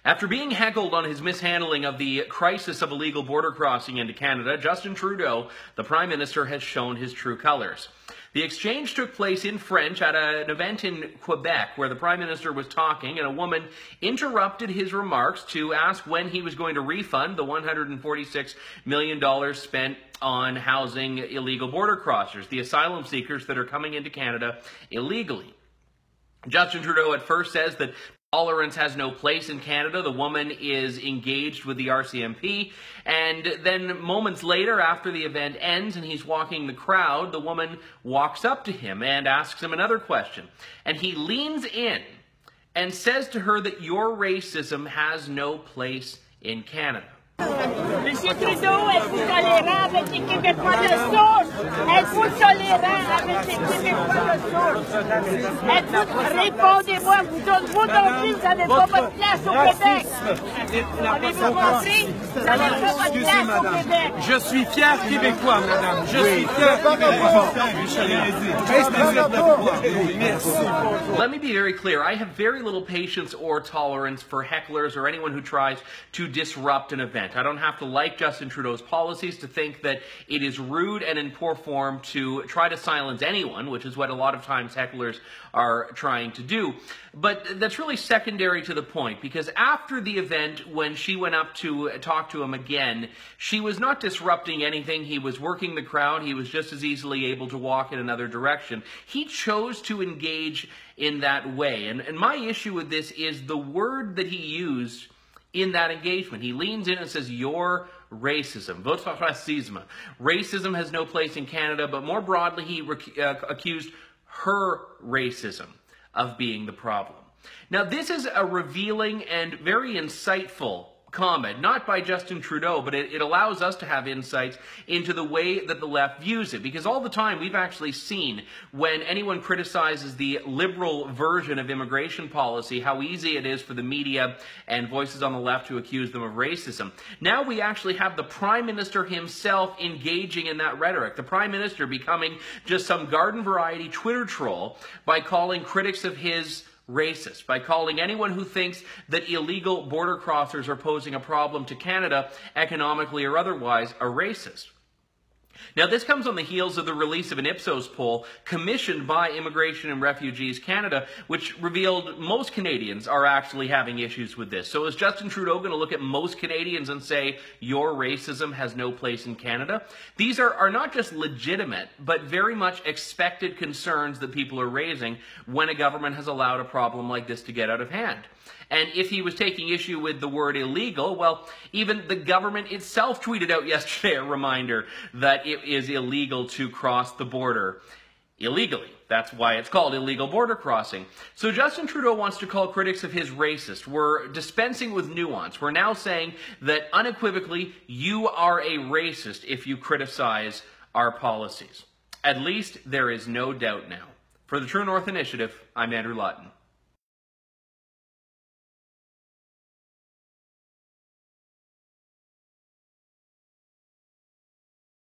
After being heckled on his mishandling of the crisis of illegal border crossing into Canada, Justin Trudeau, the Prime Minister, has shown his true colors. The exchange took place in French at an event in Quebec where the Prime Minister was talking and a woman interrupted his remarks to ask when he was going to refund the $146 million spent on housing illegal border crossers, the asylum seekers that are coming into Canada illegally. Justin Trudeau at first says that tolerance has no place in Canada. The woman is engaged with the RCMP. And then moments later, after the event ends and he's walking the crowd, the woman walks up to him and asks him another question. And he leans in and says to her that your racism has no place in Canada. Monsieur Trudeau, êtes-vous tolérant avec les Québécois de souche? Êtes-vous tolérant avec les Québécois de souche? Répondez-moi, vous non plus, vous n'avez pas votre place au Québec. Avez-vous compris? Vous n'avez pas votre place au Québec. Je suis fier Québécois, madame. Je suis fier Québécois. Let me be very clear. I have very little patience or tolerance for hecklers or anyone who tries to disrupt an event. I don't have to like Justin Trudeau's policies to think that it is rude and in poor form to try to silence anyone, which is what a lot of times hecklers are trying to do. But that's really secondary to the point, because after the event, when she went up to talk to him again, she was not disrupting anything. He was working the crowd. He was just as easily able to walk in another direction. He chose to engage in that way. And my issue with this is the word that he used in that engagement. He leans in and says, your racism, votre racisme. Racism has no place in Canada, but more broadly, he accused her racism of being the problem. Now, this is a revealing and very insightful comment, not by Justin Trudeau, but it allows us to have insights into the way that the left views it. Because all the time we've actually seen when anyone criticizes the liberal version of immigration policy, how easy it is for the media and voices on the left to accuse them of racism. Now we actually have the Prime Minister himself engaging in that rhetoric. The Prime Minister becoming just some garden variety Twitter troll by calling critics of his racist, by calling anyone who thinks that illegal border crossers are posing a problem to Canada, economically or otherwise, a racist. Now, this comes on the heels of the release of an Ipsos poll commissioned by Immigration and Refugees Canada, which revealed most Canadians are actually having issues with this. So is Justin Trudeau going to look at most Canadians and say, your racism has no place in Canada? These are not just legitimate, but very much expected concerns that people are raising when a government has allowed a problem like this to get out of hand. And if he was taking issue with the word illegal, well, even the government itself tweeted out yesterday a reminder that it is illegal to cross the border illegally. That's why it's called illegal border crossing. So Justin Trudeau wants to call critics of his racist. We're dispensing with nuance. We're now saying that unequivocally, you are a racist if you criticize our policies. At least there is no doubt now. For the True North Initiative, I'm Andrew Lawton.